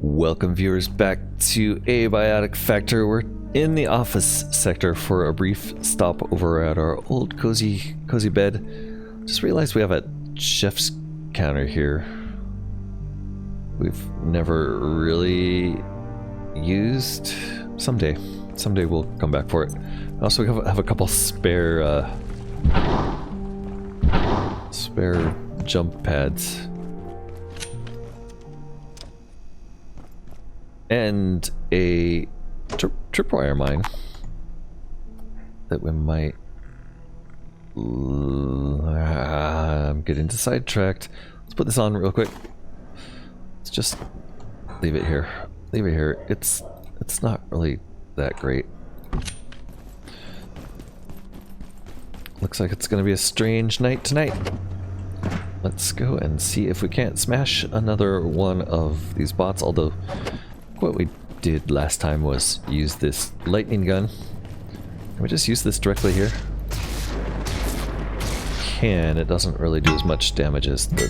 Welcome viewers back to Abiotic Factor. We're in the office sector for a brief stop over at our old cozy bed. Just realized we have a chef's counter here. We've never really used. Someday we'll come back for it. Also, we have a couple spare jump pads. And a tripwire mine that we might... I'm getting sidetracked. Let's put this on real quick. Let's just leave it here. Leave it here. It's not really that great. Looks like it's gonna be a strange night tonight. Let's go and see if we can't smash another one of these bots, although what we did last time was use this lightning gun. Can we just use this directly here? Can. It doesn't really do as much damage as the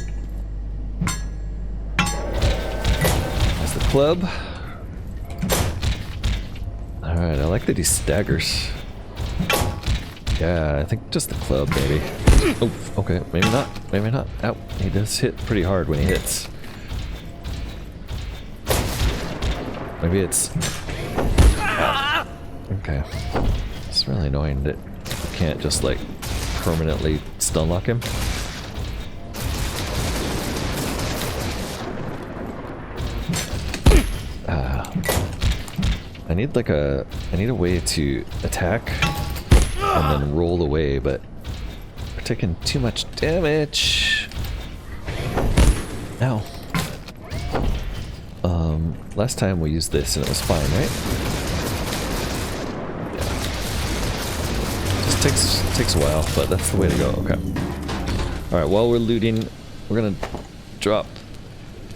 club. Alright, I like that he staggers. Yeah, I think just the club, maybe. Oh, okay, maybe not. Maybe not. Ow, he does hit pretty hard when he hits. Maybe it's... Okay. It's really annoying that you can't just, like, permanently stun lock him. I need, like, I need a way to attack and then roll away, but we're taking too much damage. Ow. Last time we used this and it was fine, right? Yeah. Just takes a while, but that's the way to go. Okay. Alright, while we're looting, we're gonna drop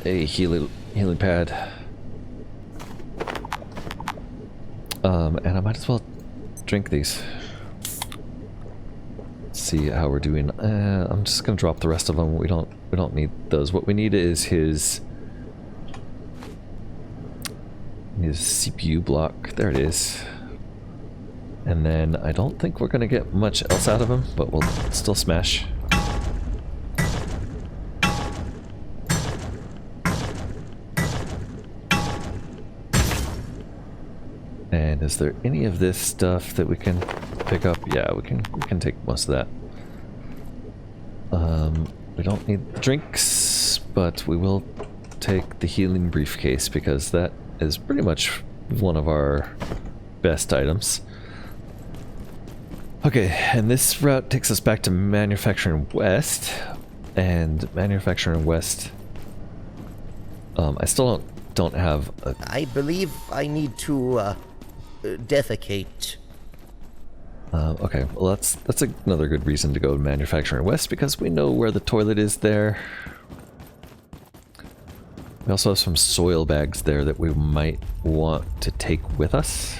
a healing pad. And I might as well drink these. Let's see how we're doing. I'm just gonna drop the rest of them. We don't need those. What we need is his CPU block. There it is. And then I don't think we're gonna get much else out of him, but we'll still smash. And is there any of this stuff that we can pick up? Yeah, we can take most of that. We don't need the drinks, but we will take the healing briefcase because that is pretty much one of our best items. Okay, and this route takes us back to Manufacturing West, and Manufacturing West, I still don't have a... I believe I need to defecate. Okay, well that's another good reason to go to Manufacturing West, because we know where the toilet is there. We also have some soil bags there that we might want to take with us.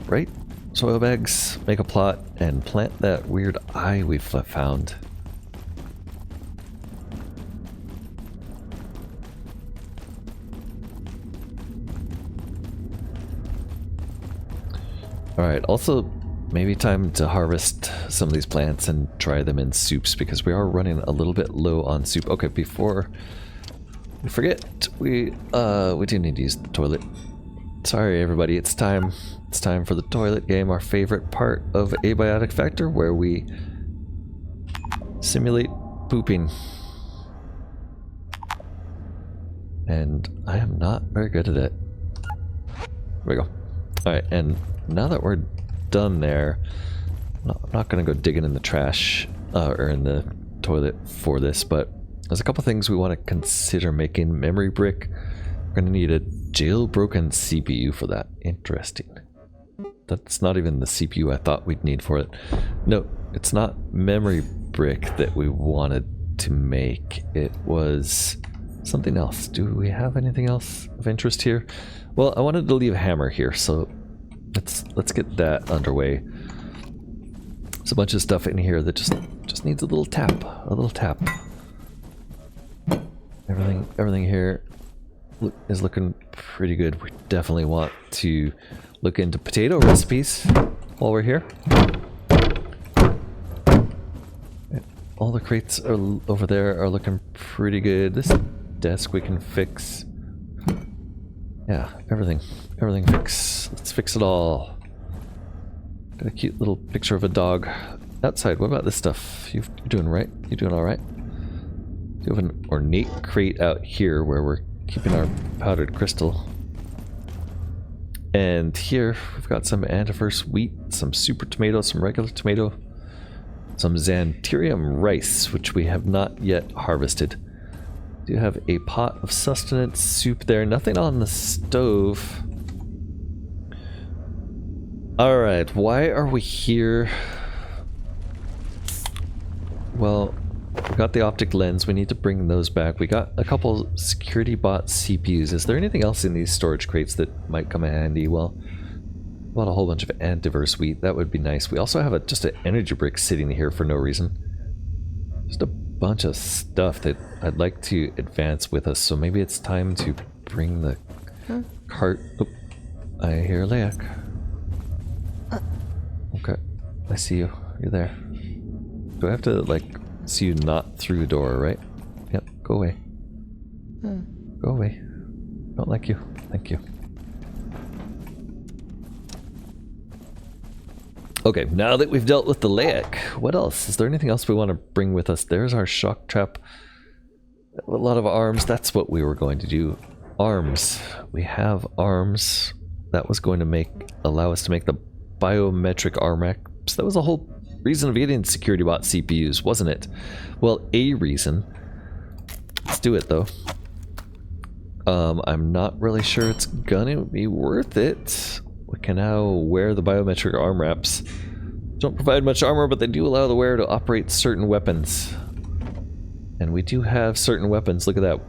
Right? Soil bags, make a plot, and plant that weird eye we've found. Alright, also maybe time to harvest some of these plants and try them in soups, because we are running a little bit low on soup. Okay, before we forget, we do need to use the toilet. Sorry everybody, it's time for the toilet game, our favorite part of Abiotic Factor, where we simulate pooping. And I am not very good at it. Here we go. Alright, and now that we're done there, I'm not gonna go digging in the trash or in the toilet for this, but there's a couple things we want to consider making. Memory brick. We're gonna need a jailbroken CPU for that. Interesting. That's not even the CPU I thought we'd need for it. No, it's not memory brick that we wanted to make. It was something else. Do we have anything else of interest here? Well, I wanted to leave a hammer here, so let's get that underway. There's a bunch of stuff in here that just needs a little tap. Everything here is looking pretty good. We definitely want to look into potato recipes while we're here. All the crates are over there are looking pretty good. This desk we can fix. Yeah, everything fix. Let's fix it all. Got a cute little picture of a dog outside. What about this stuff? You're doing right? You doing all right? You have an ornate crate out here where we're keeping our powdered crystal. And here we've got some antiverse wheat, some super tomato, some regular tomato, some xanthurium rice, which we have not yet harvested. Do you have a pot of sustenance soup there? Nothing on the stove. Alright, why are we here? Well, we got the optic lens. We need to bring those back. We got a couple security bot CPUs. Is there anything else in these storage crates that might come in handy? Well, bought a whole bunch of antiverse wheat. That would be nice. We also have just an energy brick sitting here for no reason. Just a bunch of stuff that I'd like to advance with us. So maybe it's time to bring the cart. Oh, I hear Leak. Okay, I see you. You're there. Do I have to, like, see you not through the door, right? Yep, go away. Go away. Don't like you. Thank you. Okay, now that we've dealt with the Leak, what else? Is there anything else we want to bring with us? There's our shock trap. A lot of arms. That's what we were going to do. Arms. We have arms. That was going to allow us to make the biometric arm wraps. That was the whole reason of getting security bot CPUs, wasn't it? Well, a reason. Let's do it though. I'm not really sure it's gonna be worth it. We can now wear the biometric arm wraps. Don't provide much armor, but they do allow the wearer to operate certain weapons. And we do have certain weapons. Look at that.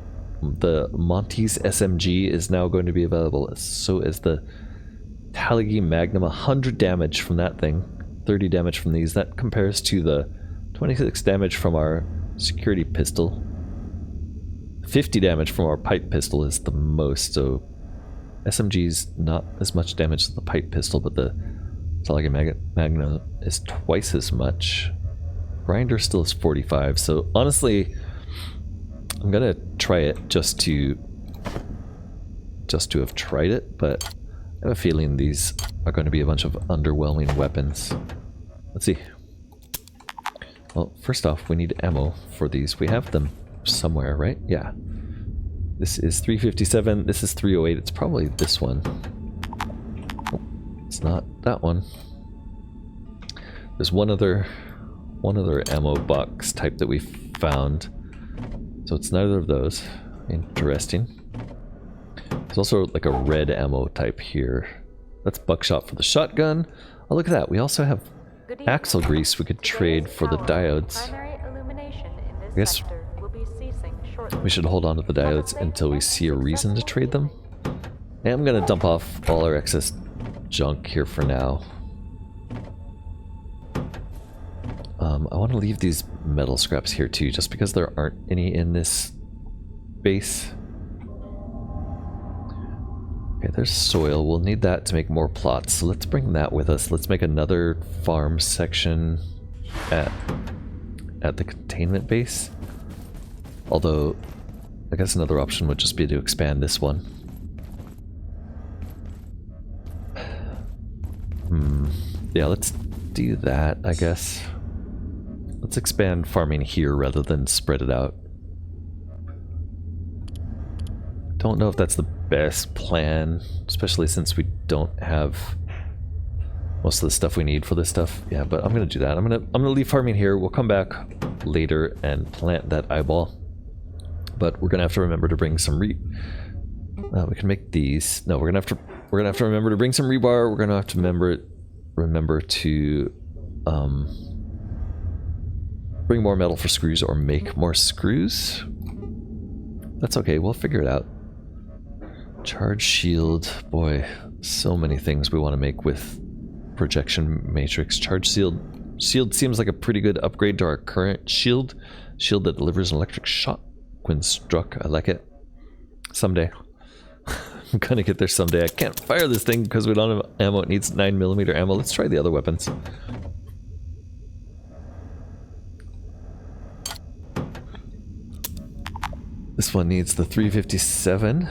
The Monty's SMG is now going to be available. So is the Taligi Magnum. 100 damage from that thing. 30 damage from these. That compares to the 26 damage from our security pistol. 50 damage from our pipe pistol is the most, so SMG's not as much damage as the pipe pistol, but the Taligi Magnum is twice as much. Grinder still is 45, so honestly, I'm gonna try it just to have tried it, but I have a feeling these are going to be a bunch of underwhelming weapons. Let's see. Well, first off, we need ammo for these. We have them somewhere, right? Yeah. This is 357. This is 308. It's probably this one. Oh, it's not that one. There's one other ammo box type that we found. So it's neither of those. Interesting. There's also like a red ammo type here. That's buckshot for the shotgun. Oh, look at that. We also have axle grease we could trade for the diodes. I guess we should hold on to the diodes until we see a reason to trade them. And I'm gonna dump off all our excess junk here for now. I want to leave these metal scraps here too, just because there aren't any in this base. Okay, there's soil. We'll need that to make more plots, so let's bring that with us. Let's make another farm section at the containment base. Although, I guess another option would just be to expand this one. Yeah, let's do that, I guess. Let's expand farming here rather than spread it out. Don't know if that's the best plan, especially since we don't have most of the stuff we need for this stuff. Yeah, but I'm gonna do that. I'm gonna leave farming here. We'll come back later and plant that eyeball. But we're gonna have to remember to bring some we can make these. No, we're gonna have to remember to bring some rebar. We're gonna have to remember to bring more metal for screws or make more screws. That's okay. We'll figure it out. Charge shield. Boy, so many things we want to make with projection matrix. Charge shield. Shield seems like a pretty good upgrade to our current shield. Shield that delivers an electric shock when struck. I like it. Someday. I'm gonna get there someday. I can't fire this thing because we don't have ammo. It needs 9mm ammo. Let's try the other weapons. This one needs the 357.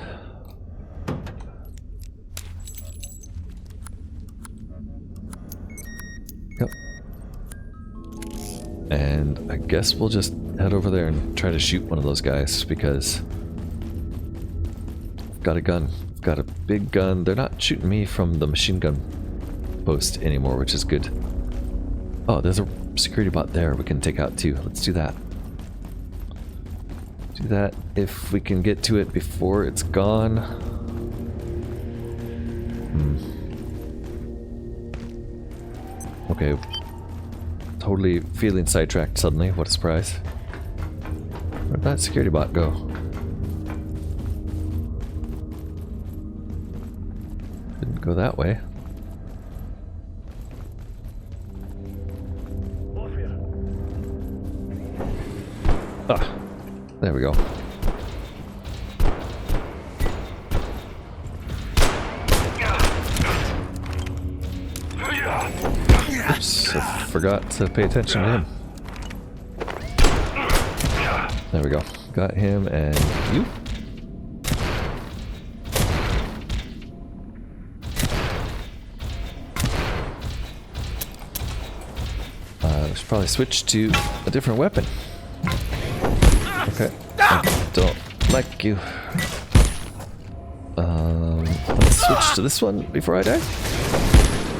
Yep. And I guess we'll just head over there and try to shoot one of those guys because I've got a gun. I've got a big gun. They're not shooting me from the machine gun post anymore, which is good. Oh, there's a security bot there we can take out too. Let's do that. Do that if we can get to it before it's gone. Okay. Totally feeling sidetracked suddenly. What a surprise. Where'd that security bot go? Didn't go that way. Ah. There we go. Oops, I forgot to pay attention to him. There we go. Got him and you. We should probably switch to a different weapon. Okay, I don't like you. Let's switch to this one before I die.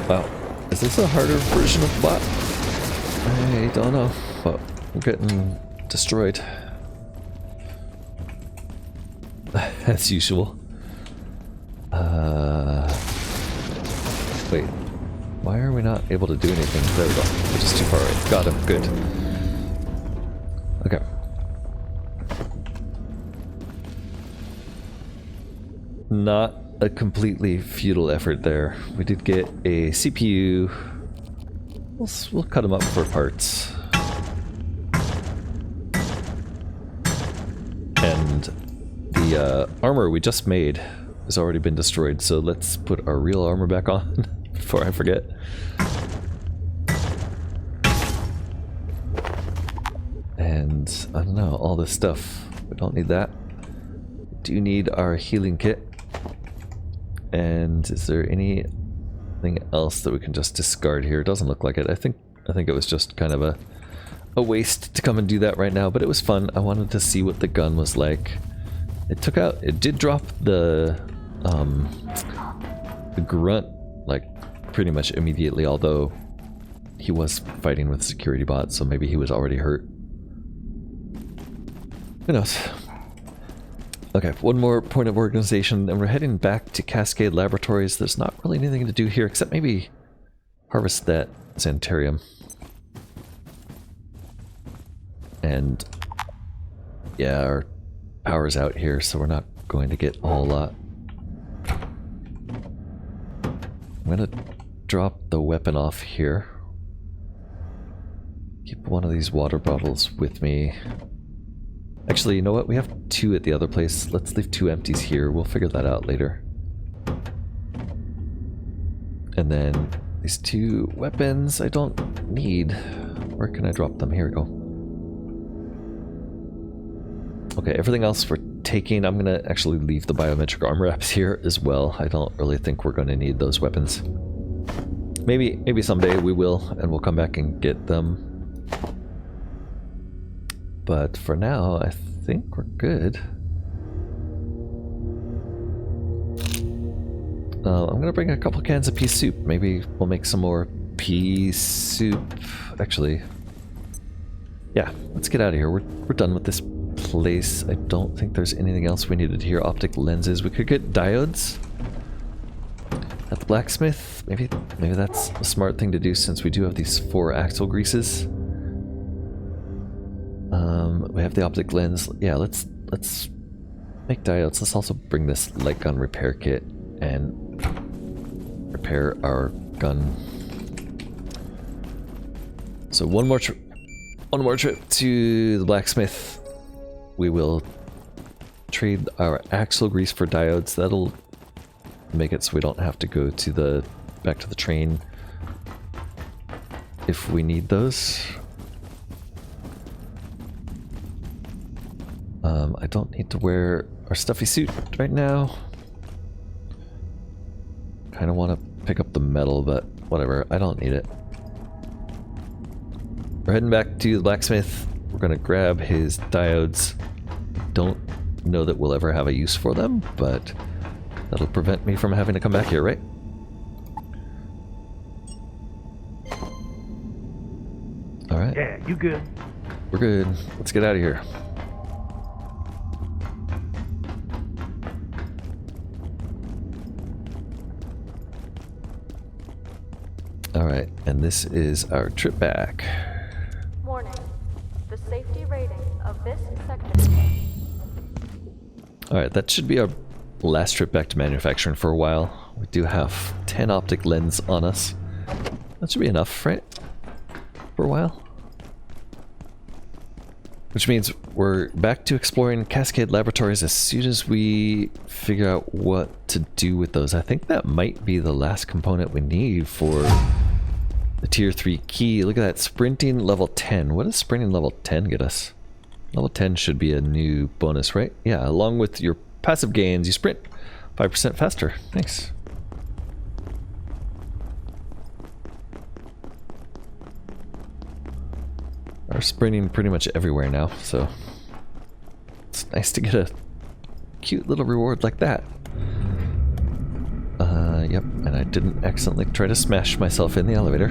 Wow, is this a harder version of the bot? I don't know, but I'm getting destroyed. As usual. Wait, why are we not able to do anything? There we go, we're just too far away. Got him, good. Okay. Not a completely futile effort there. We did get a CPU. We'll cut them up for parts. And the armor we just made has already been destroyed, so let's put our real armor back on before I forget. And I don't know, all this stuff. We don't need that. We do need our healing kit. And is there anything else that we can just discard here? It doesn't look like it. I think it was just kind of a waste to come and do that right now, but it was fun. I wanted to see what the gun was like. It did drop the grunt like pretty much immediately, although he was fighting with security bots, so maybe he was already hurt. Who knows? Okay, one more point of organization, and we're heading back to Cascade Laboratories. There's not really anything to do here, except maybe harvest that Sanitarium. And yeah, our power's out here, so we're not going to get a whole lot. I'm gonna drop the weapon off here. Keep one of these water bottles with me. Actually, you know what? We have 2 at the other place. Let's leave 2 empties here. We'll figure that out later. And then these 2 weapons I don't need. Where can I drop them? Here we go. Okay, everything else we're taking. I'm gonna actually leave the biometric armor wraps here as well. I don't really think we're gonna need those weapons. Maybe someday we will, and we'll come back and get them. But for now, I think we're good. I'm gonna bring a couple cans of pea soup. Maybe we'll make some more pea soup. Actually, yeah, let's get out of here. We're done with this place. I don't think there's anything else we needed here. Optic lenses. We could get diodes at the blacksmith. Maybe that's a smart thing to do since we do have these 4 axle greases. We have the optic lens. Yeah, let's make diodes. Let's also bring this light gun repair kit and repair our gun. So one more trip to the blacksmith. We will trade our axle grease for diodes. That'll make it so we don't have to go to the back to the train if we need those. I don't need to wear our stuffy suit right now. Kind of want to pick up the metal, but whatever, I don't need it. We're heading back to the blacksmith. We're gonna grab his diodes. Don't know that we'll ever have a use for them, but that'll prevent me from having to come back here, right? Alright. Yeah, you good? We're good. Let's get out of here. Alright, and this is our trip back. Warning. The safety rating of this sector. Alright, that should be our last trip back to manufacturing for a while. We do have 10 optic lens on us. That should be enough, right? For a while. Which means we're back to exploring Cascade Laboratories as soon as we figure out what to do with those. I think that might be the last component we need for the tier 3 key. Look at that, sprinting level 10. What does sprinting level 10 get us? Level 10 should be a new bonus, right? Yeah, along with your passive gains, you sprint 5% faster. Thanks. We're sprinting pretty much everywhere now, so it's nice to get a cute little reward like that. Yep, and I didn't accidentally try to smash myself in the elevator.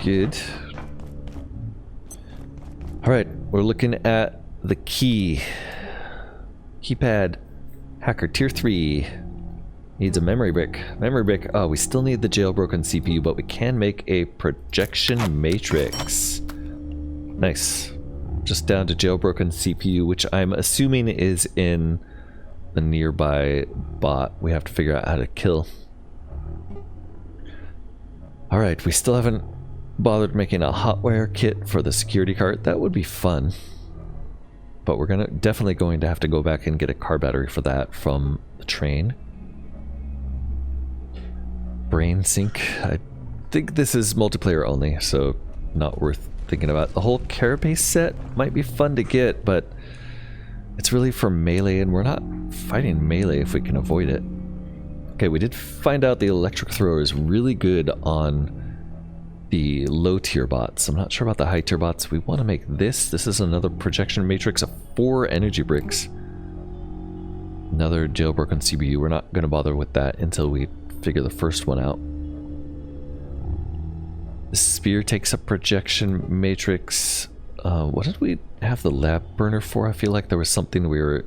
Good. Alright, we're looking at the key. Keypad. Hacker Tier 3. Needs a memory brick. Memory brick. Oh, we still need the jailbroken CPU, but we can make a projection matrix. Nice. Just down to jailbroken CPU, which I'm assuming is in the nearby bot we have to figure out how to kill. Alright, we still haven't bothered making a hotwire kit for the security cart. That would be fun. But we're definitely going to have to go back and get a car battery for that from the train. Brain sync. I think this is multiplayer only, so not worth thinking about. The whole carapace set might be fun to get, but it's really for melee, and we're not fighting melee if we can avoid it. Okay, we did find out the electric thrower is really good on the low tier bots. I'm not sure about the high tier bots. We want to make this. This is another projection matrix of 4 energy bricks. Another jailbroken CPU. We're not going to bother with that until we figure the first one out. The spear takes a projection matrix. What did we have the lab burner for? I feel like there was something we were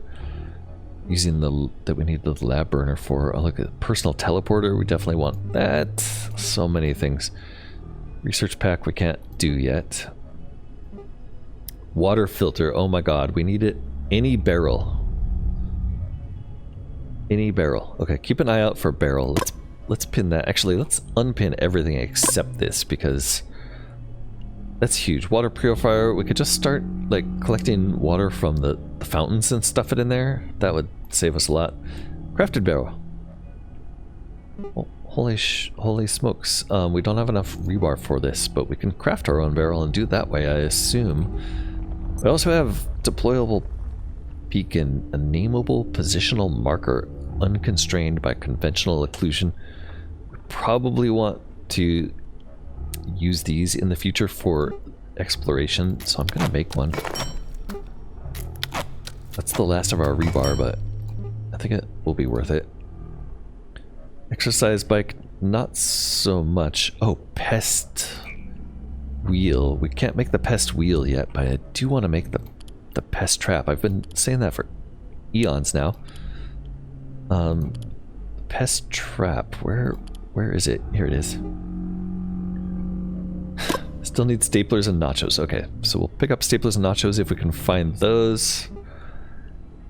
using that we need the lab burner for. Oh, look at personal teleporter. We definitely want that. So many things. Research pack we can't do yet. Water filter. Oh my god, we need it. Any barrel. Any barrel. Okay, keep an eye out for barrel. Let's pin that. Actually, let's unpin everything except this, because that's huge. Water purifier. We could just start like collecting water from the fountains and stuff it in there. That would save us a lot. Crafted barrel. Oh, holy smokes. We don't have enough rebar for this, but we can craft our own barrel and do it that way, I assume. We also have deployable beacon, a nameable positional marker, unconstrained by conventional occlusion. We probably want to use these in the future for exploration, so I'm gonna make one. That's the last of our rebar, but I think it will be worth it. Exercise bike, not so much. Oh, pest wheel. We can't make the pest wheel yet, but I do want to make the pest trap. I've been saying that for eons now. Pest trap. Where is it? Here it is. Still need staplers and nachos. Okay, so we'll pick up staplers and nachos if we can find those.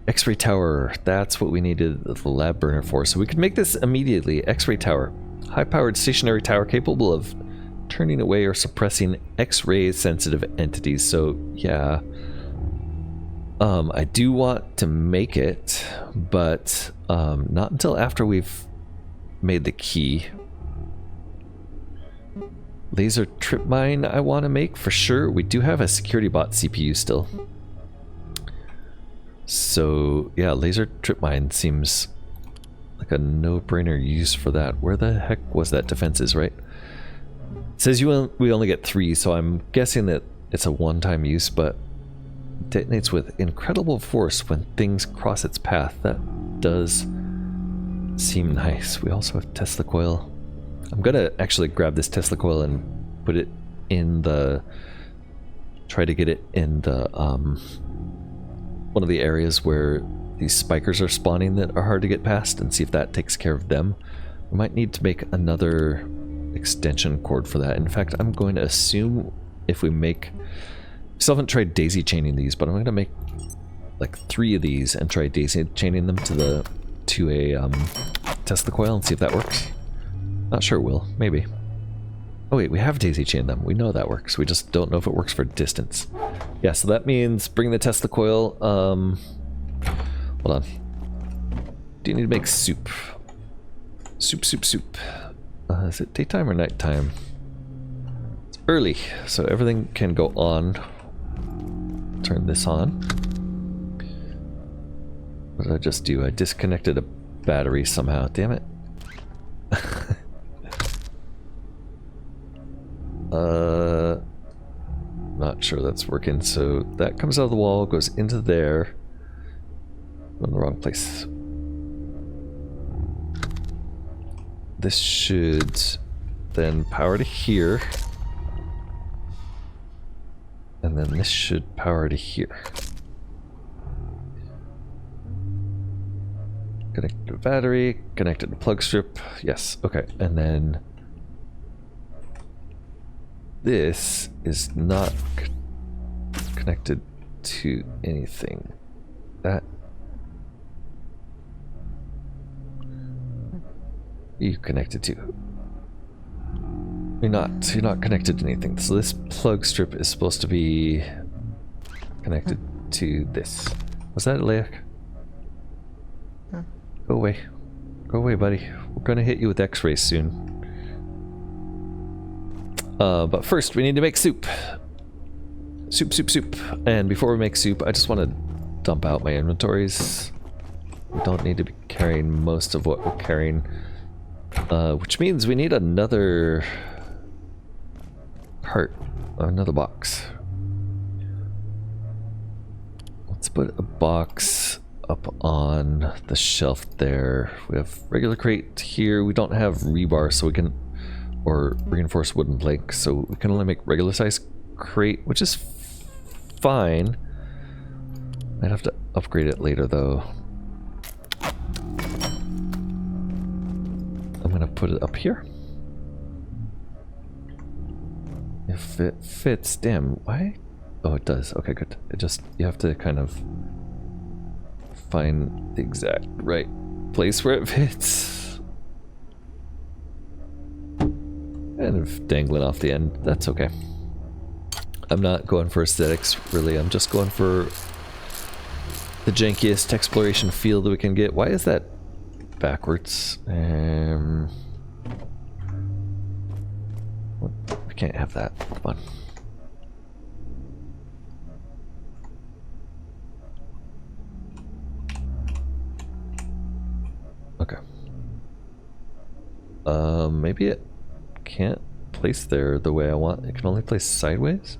X-ray tower, that's what we needed the lab burner for. So we could make this immediately. X-ray tower. High-powered stationary tower capable of turning away or suppressing X-ray sensitive entities. So, yeah. I do want to make it, but not until after we've made the key. Laser trip mine I want to make for sure. We do have a security bot CPU still. So yeah, laser trip mine seems like a no-brainer use for that. Where the heck was that defenses, right? It says we only get 3, so I'm guessing that it's a one-time use, but detonates with incredible force when things cross its path. That does seem nice. We also have Tesla coil. I'm gonna actually grab this Tesla coil and put it in the... try to get it in the one of the areas where these spikers are spawning that are hard to get past, and see if that takes care of them. We might need to make another extension cord for that. In fact, I'm going to assume if we make... still haven't tried daisy chaining these, but I'm going to make like 3 of these and try daisy chaining them to a Tesla coil and see if that works. Not sure it will. Maybe. Oh wait, we have daisy chained them. We know that works. We just don't know if it works for distance. Yeah, so that means bring the Tesla coil. Hold on. Do you need to make soup? Soup. Is it daytime or nighttime? It's early, so everything can go on. Turn this on. What did I just do? I disconnected a battery somehow. Damn it. Not sure that's working. So that comes out of the wall, goes into there. I'm in the wrong place. This should then power to here. And then this should power to here. Connected to battery, connected to plug strip. Yes, okay. And then this is not connected to anything. That you connected to. You're not connected to anything. So this plug strip is supposed to be connected to this. Was that Leic? Go away. Go away, buddy. We're gonna hit you with X-rays soon. But first we need to make soup. Soup. And before we make soup, I just want to dump out my inventories. We don't need to be carrying most of what we're carrying. Which means we need another cart, another box. Let's put a box up on the shelf there. We have regular crate here. We don't have rebar, so we can, or reinforced wooden plank, so we can only make regular size crate, which is fine. Might have to upgrade it later though. I'm gonna put it up here. If it fits, damn, why? Oh, it does. Okay, good. It just, you have to kind of find the exact right place where it fits. Kind of dangling off the end. That's okay. I'm not going for aesthetics, really. I'm just going for the jankiest exploration field that we can get. Why is that backwards? We can't have that. Come on. Okay. Maybe it can't place there the way I want. It can only place sideways?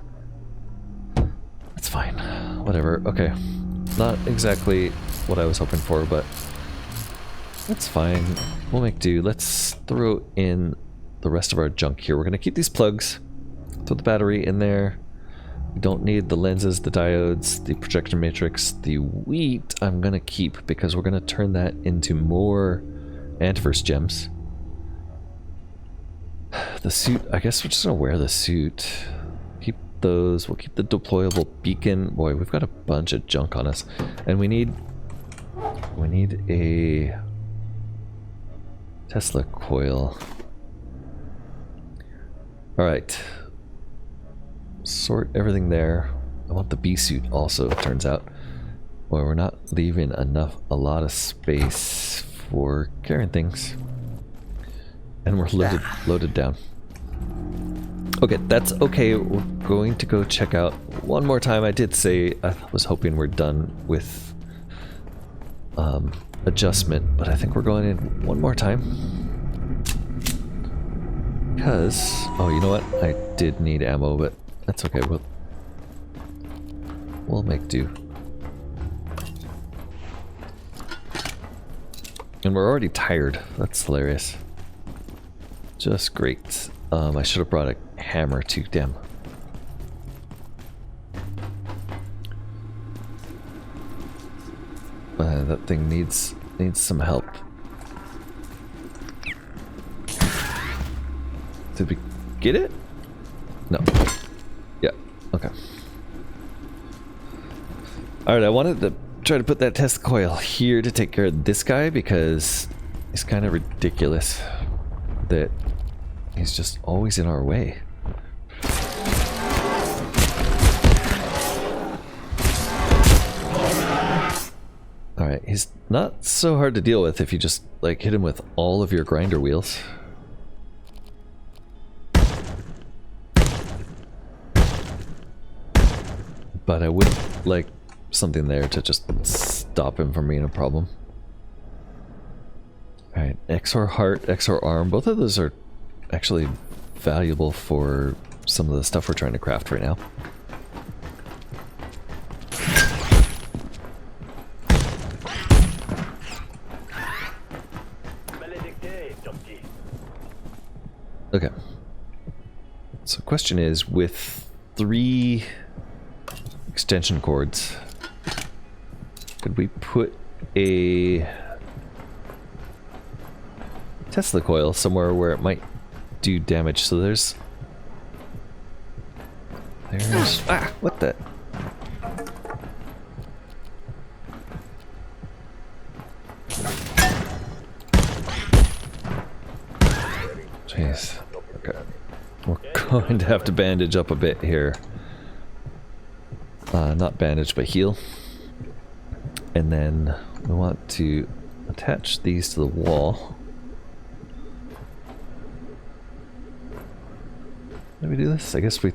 That's fine. Whatever. Okay. Not exactly what I was hoping for, but that's fine. We'll make do. Let's throw in the rest of our junk here. We're going to keep these plugs. Throw the battery in there. We don't need the lenses, the diodes, the projection matrix. The wheat I'm going to keep because we're going to turn that into more antivirus gems. The suit, I guess we're just going to wear the suit. Keep those. We'll keep the deployable beacon. Boy, we've got a bunch of junk on us. And we need a Tesla coil. Alright. Sort everything there. I want the bee suit also, it turns out. Well, we're not leaving a lot of space for carrying things. And we're loaded down. Okay, that's okay. We're going to go check out one more time. I did say I was hoping we're done with adjustment, but I think we're going in one more time. Because, oh, you know what? I did need ammo, but that's okay. We'll make do. And we're already tired. That's hilarious. Just great. I should have brought a hammer too. Damn. That thing needs some help. Did we get it? No. Yeah. Okay. Alright, I wanted to try to put that test coil here to take care of this guy because it's kind of ridiculous that he's just always in our way. Alright, he's not so hard to deal with if you just like hit him with all of your grinder wheels. But I would like something there to just stop him from being a problem. Alright, XOR heart, XOR arm, both of those are actually valuable for some of the stuff we're trying to craft right now. Okay. So the question is, with 3 extension cords, could we put a Tesla coil somewhere where it might do damage? So there's ah, what the? Jeez. Okay. We're going to have to bandage up a bit here. Not bandage, but heal. And then we want to attach these to the wall. How do we do this? I guess we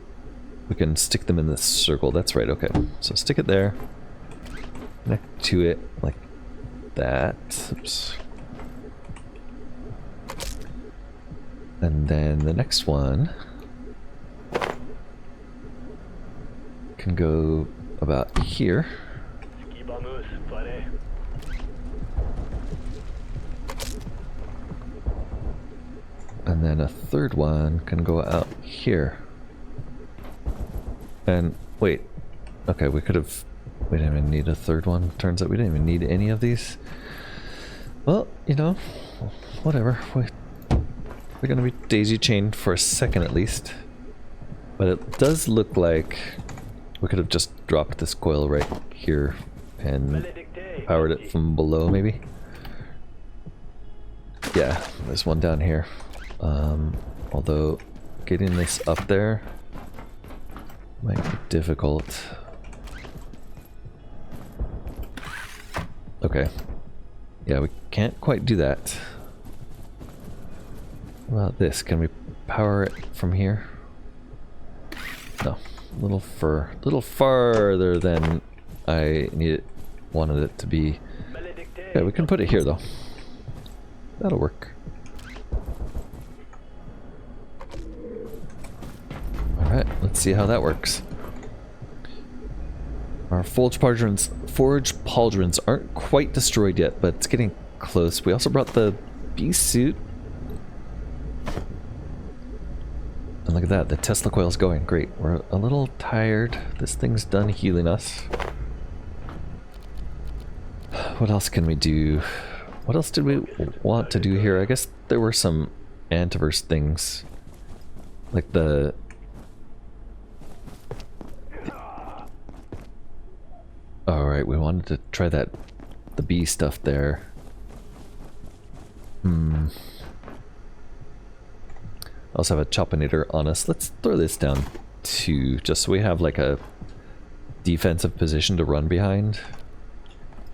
can stick them in this circle. That's right, okay. So stick it there. Connect to it like that. Oops. And then the next one can go about here. And then a third one can go out here. And wait, okay, we didn't even need a third one. Turns out we didn't even need any of these. Well, you know, whatever. We're gonna be daisy chained for a second at least. But it does look like we could have just dropped this coil right here and powered it from below, maybe. Yeah, there's one down here. Although getting this up there might be difficult. Okay. Yeah, we can't quite do that. What about this? Can we power it from here? No. A little farther than I wanted it to be. Yeah, we can put it here though. That'll work. Alright, let's see how that works. Our forge pauldrons aren't quite destroyed yet, but it's getting close. We also brought the beast suit. And look at that, the Tesla coil's going. Great. We're a little tired. This thing's done healing us. What else can we do? What else did we want to do here? I guess there were some antiverse things. Like the... Alright, we wanted to try the bee stuff there. I also have a Chopinator on us. Let's throw this down too, just so we have like a defensive position to run behind.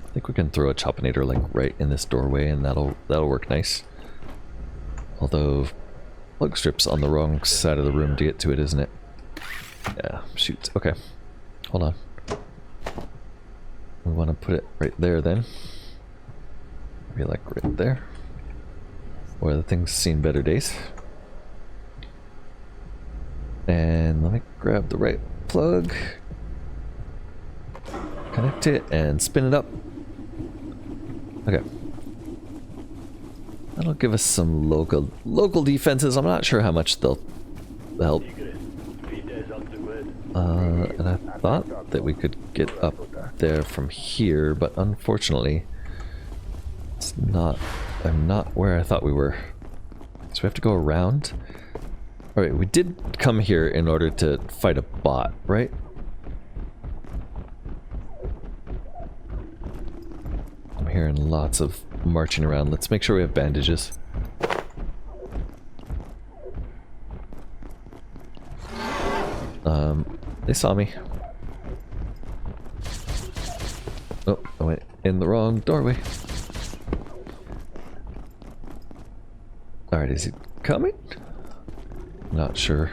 I think we can throw a choppinator like right in this doorway, and that'll work nice. Although, plug strip's on the wrong side of the room to get to it, isn't it? Yeah, shoot. Okay. Hold on. We want to put it right there then. Maybe like right there. Where the thing's seen better days. And let me grab the right plug. Connect it and spin it up. Okay. That'll give us some local defenses. I'm not sure how much they'll help. And I thought that we could get up there from here, but unfortunately, it's not. I'm not where I thought we were. So we have to go around. All right, we did come here in order to fight a bot, right? I'm hearing lots of marching around. Let's make sure we have bandages. They saw me. Oh, I went in the wrong doorway. Alright, is he coming? Not sure.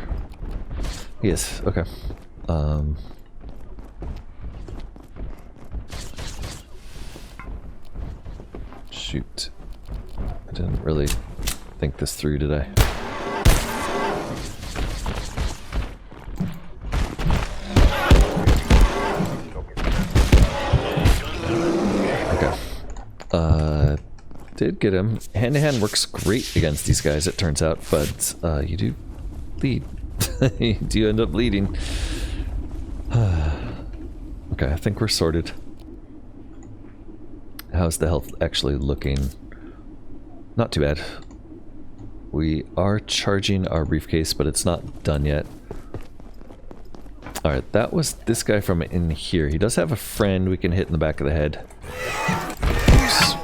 Yes, okay. Shoot. I didn't really think this through, did I? Did get him. Hand-to-hand works great against these guys, it turns out, but you do bleed. You do end up bleeding. Okay, I think we're sorted. How's the health actually looking? Not too bad. We are charging our briefcase, but it's not done yet. Alright, that was this guy from in here. He does have a friend we can hit in the back of the head. Oops.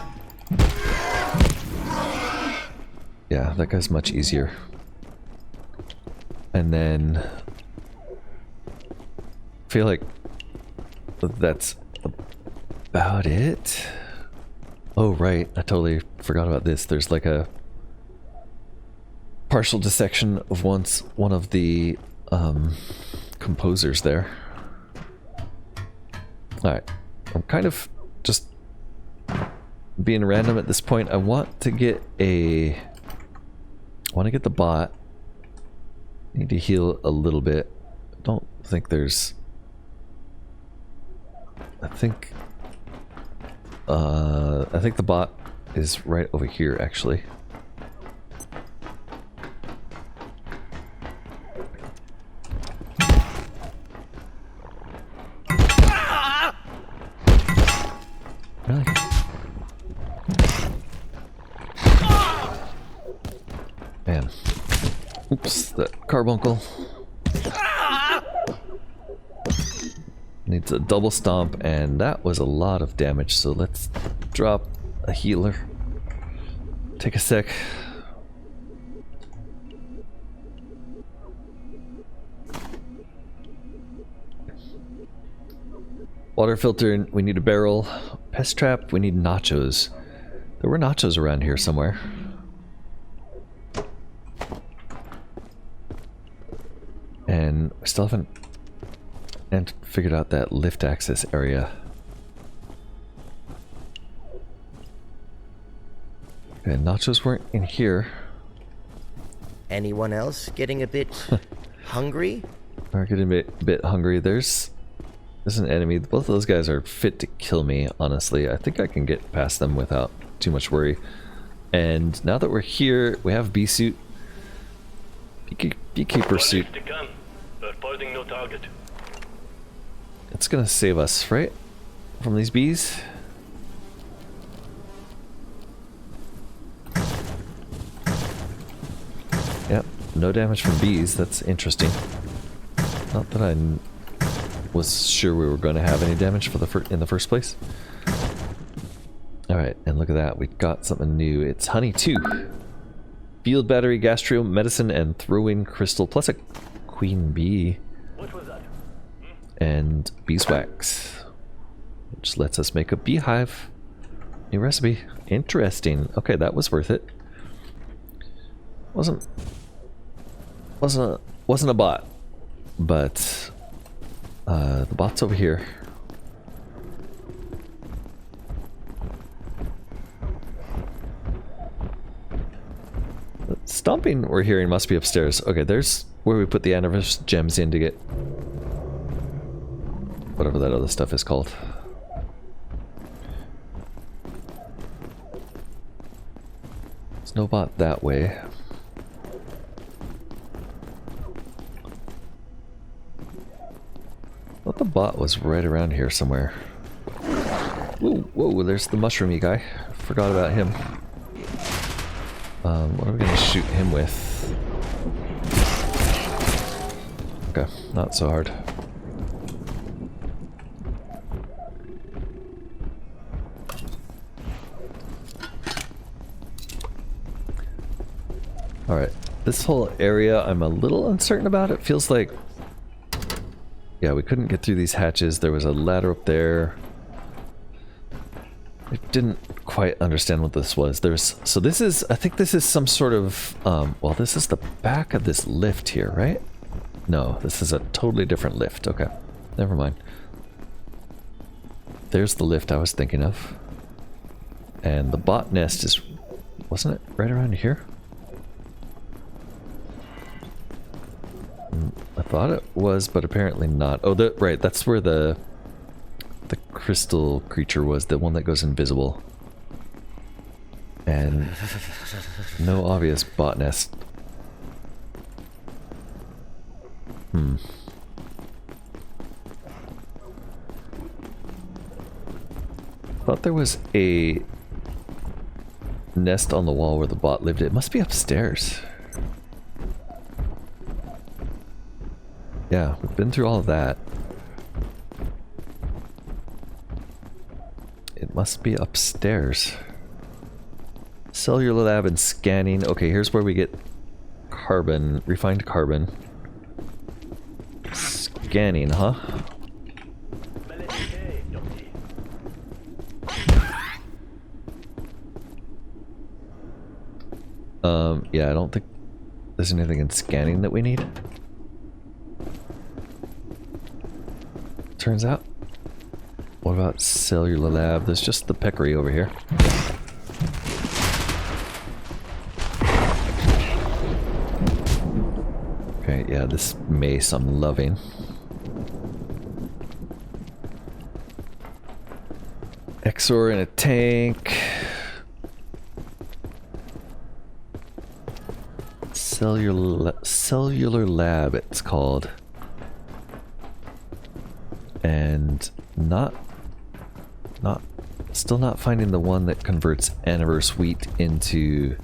Yeah, that guy's much easier. And then I feel like that's about it. Oh right, I totally forgot about this. There's like a partial dissection of one of the composers there. Alright, I'm kind of just being random at this point. I want to get the bot. Need to heal a little bit. Don't think there's... I think the bot is right over here, actually. Really? Man. Oops, that carbuncle. Needs a double stomp, and that was a lot of damage, so let's drop a healer. Take a sec. Water filter, we need a barrel. Pest trap, we need nachos. There were nachos around here somewhere. And we still haven't figured out that lift access area. Okay, nachos weren't in here. Anyone else getting a bit hungry? We're getting a bit hungry. There's an enemy. Both of those guys are fit to kill me, honestly. I think I can get past them without too much worry. And now that we're here, we have bee suit. Beekeeper suit. No target. It's gonna save us, right? From these bees. Yep, no damage from bees. That's interesting. Not that I was sure we were going to have any damage for in the first place. Alright, and look at that. We got something new. It's honey 2. Field battery, gastro, medicine, and throw-in crystal, plus a queen bee. What was that? And beeswax, which lets us make a beehive. New recipe. Interesting. Okay, that was worth it. Wasn't a bot, but the bot's over here. The stomping we're hearing must be upstairs. Okay, there's where we put the anniversary gems in to get whatever that other stuff is called. There's no bot that way. I thought the bot was right around here somewhere. Whoa, whoa, there's the mushroomy guy. Forgot about him. What are we gonna shoot him with? Okay, not so hard. Alright, this whole area I'm a little uncertain about. It feels like... yeah, we couldn't get through these hatches. There was a ladder up there. I didn't quite understand what this was. So this is, I think this is some sort of, well, this is the back of this lift here, right? No, this is a totally different lift. Okay, never mind. There's the lift I was thinking of. And the bot nest is, wasn't it right around here? I thought it was, but apparently not. Oh, right, that's where the crystal creature was, the one that goes invisible. And no obvious bot nest. Thought there was a nest on the wall where the bot lived. It must be upstairs. Yeah, we've been through all of that. It must be upstairs. Cellular lab and scanning. Okay, here's where we get carbon, refined carbon. Scanning, huh? Yeah, I don't think there's anything in scanning that we need. Turns out. What about cellular lab? There's just the peccary over here. Okay, yeah, this mace I'm loving. Exor in a tank. Cellular lab, it's called. And still not finding the one that converts Anniverse wheat into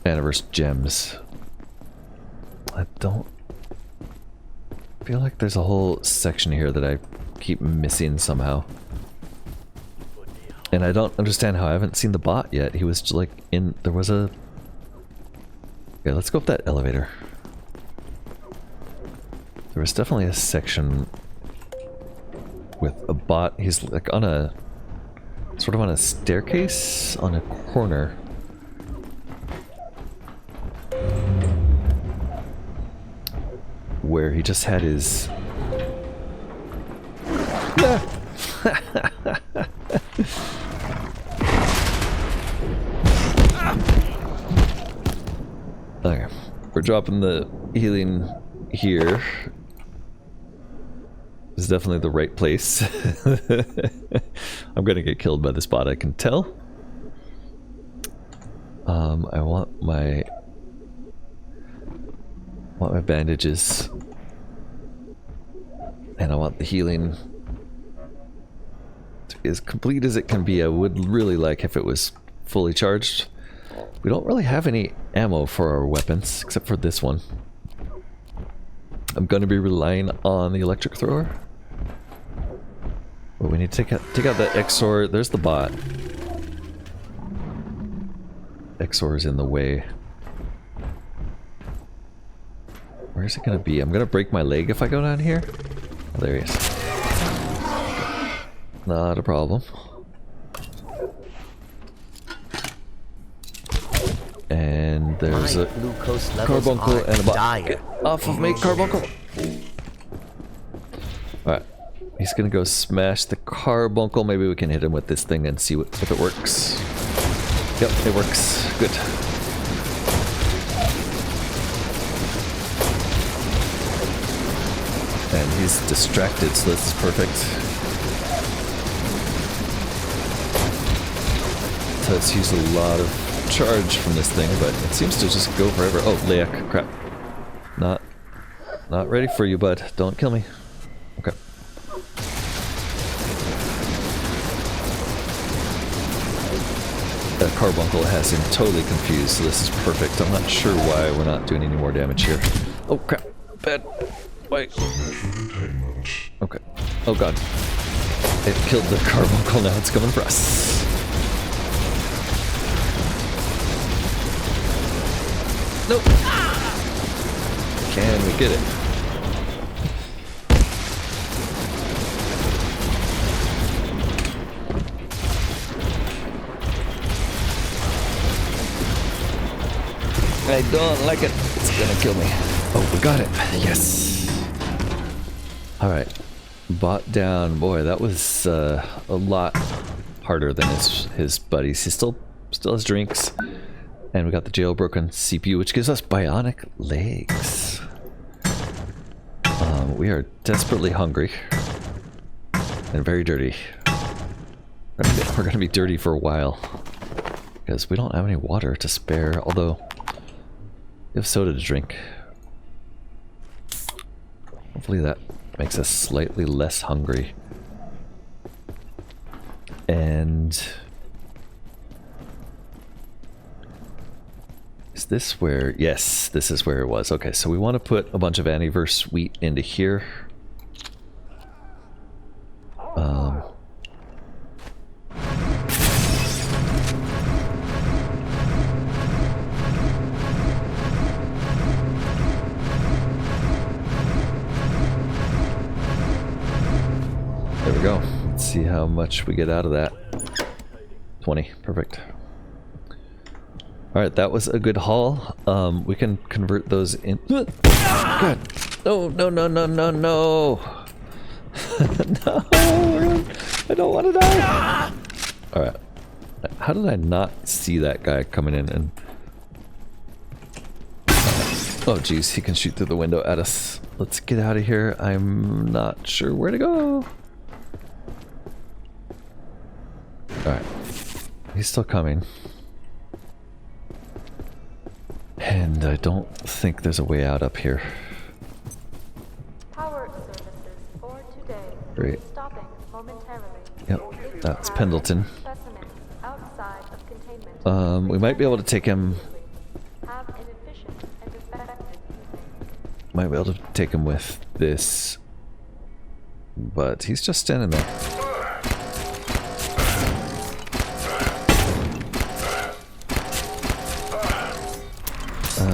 Anniverse gems. I don't feel like there's a whole section here that I keep missing somehow. And I don't understand how I haven't seen the bot yet. He was like in, there was a... Okay, let's go up that elevator. There was definitely a section with a bot. He's like on a, sort of on a staircase on a corner. Where he just had his... Okay, we're dropping the healing here. This is definitely the right place. I'm gonna get killed by this bot, I can tell. I want my bandages. And I want the healing as complete as it can be. I would really like if it was fully charged. We don't really have any ammo for our weapons, except for this one. I'm going to be relying on the electric thrower. But we need to take out that Exor. There's the bot. Exor is in the way. Where's it going to be? I'm going to break my leg if I go down here. Oh, there he is. Not a problem. And there's My a glucose levels carbuncle are and a bot. dire. Get off of me, carbuncle! Alright. He's gonna go smash the carbuncle. Maybe we can hit him with this thing and see if it works. Yep, it works. Good. And he's distracted, so this is perfect. Does use a lot of charge from this thing, but it seems to just go forever. Oh, Leak, crap. Not ready for you, bud. Don't kill me. Okay. That carbuncle has him totally confused, so this is perfect. I'm not sure why we're not doing any more damage here. Oh, crap. Bad. Wait. Okay. Oh, God. It killed the carbuncle, now it's coming for us. Nope. Can we get it? I don't like it. It's gonna kill me. Oh, we got it. Yes. Alright. Bot down. Boy, that was a lot harder than his buddies. He still has drinks. And we got the jailbroken CPU, which gives us bionic legs. We are desperately hungry. And very dirty. We're gonna be dirty for a while. Because we don't have any water to spare, although we have soda to drink. Hopefully that makes us slightly less hungry. And is this where? Yes, this is where it was. Okay, so we want to put a bunch of antiverse wheat into here. There we go. Let's see how much we get out of that. 20. Perfect. Alright, that was a good haul. We can convert those in. God! No, no, no, no, no, no! No! I don't want to die! Alright. How did I not see that guy coming in and... Oh jeez, he can shoot through the window at us. Let's get out of here. I'm not sure where to go. Alright. He's still coming. And I don't think there's a way out up here. Power services for today. Great. Stopping momentarily. Yep, that's Pendleton. Specimen outside of containment. We might be able to take him. Have an efficient and effective evening. Might be able to take him with this. But he's just standing there.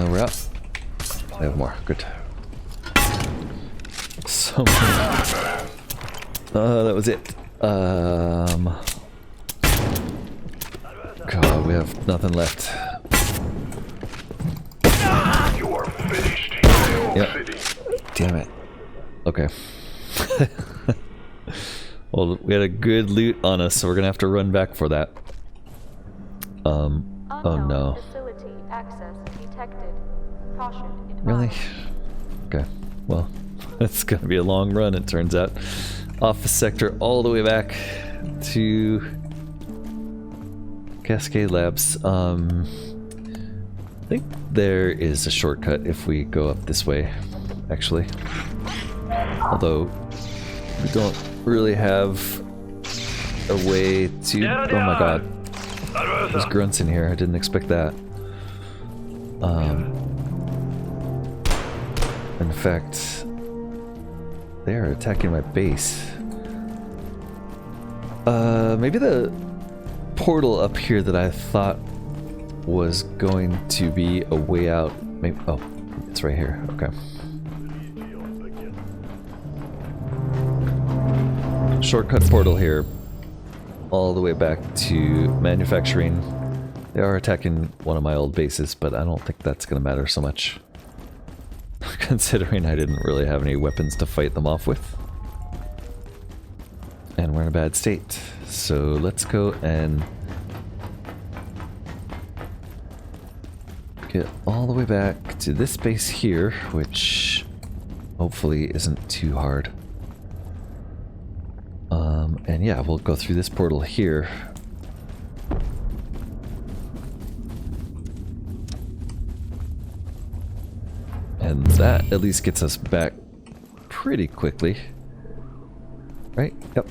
We're up. I have more. Good. So many. That was it. God, we have nothing left. You are finished. Yep. Damn it. Okay. Well, we had a good loot on us, so we're gonna have to run back for that. Oh no. Facility access detected. Caution advised. Really? Okay. Well, it's gonna be a long run, it turns out. Office sector all the way back to Cascade Labs. I think there is a shortcut if we go up this way, actually. Although we don't really have a way to... Oh my god. There's grunts in here. I didn't expect that. In fact, they are attacking my base. Maybe the portal up here that I thought was going to be a way out. Maybe. Oh, it's right here. Okay. Shortcut portal here, all the way back to manufacturing. They are attacking one of my old bases, but I don't think that's going to matter so much. Considering I didn't really have any weapons to fight them off with. And we're in a bad state. So let's go and get all the way back to this base here, which hopefully isn't too hard. And yeah, we'll go through this portal here. And that at least gets us back pretty quickly. Right? Yep.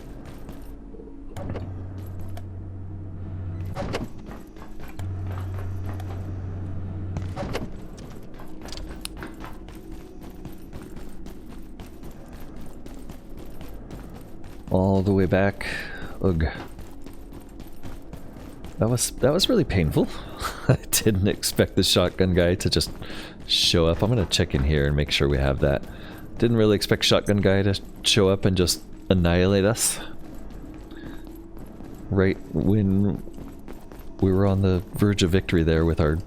All the way back. Ugh. That was really painful. I didn't expect the shotgun guy to just show up. I'm gonna check in here and make sure we have that. Didn't really expect shotgun guy to show up and just annihilate us. Right when we were on the verge of victory there with our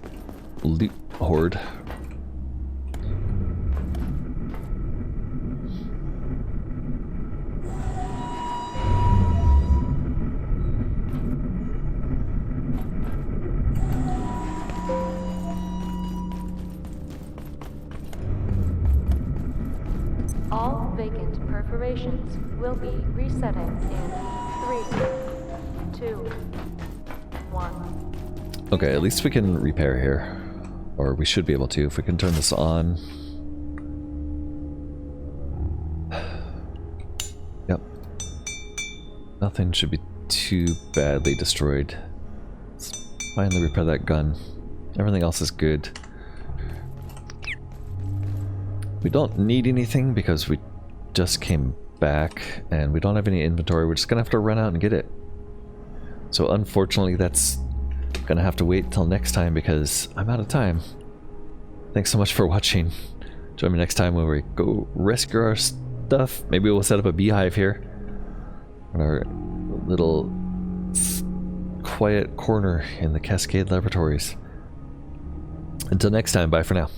loot horde. All vacant perforations will be resetting in 3, 2, 1. Okay, at least we can repair here. Or we should be able to if we can turn this on. Yep. Nothing should be too badly destroyed. Let's finally repair that gun. Everything else is good. We don't need anything because we just came back and we don't have any inventory. We're just gonna have to run out and get it. So unfortunately that's gonna have to wait till next time because I'm out of time. Thanks so much for watching. Join me next time when we go rescue our stuff. Maybe we'll set up a beehive here in our little quiet corner in the Cascade Laboratories. Until next time, bye for now.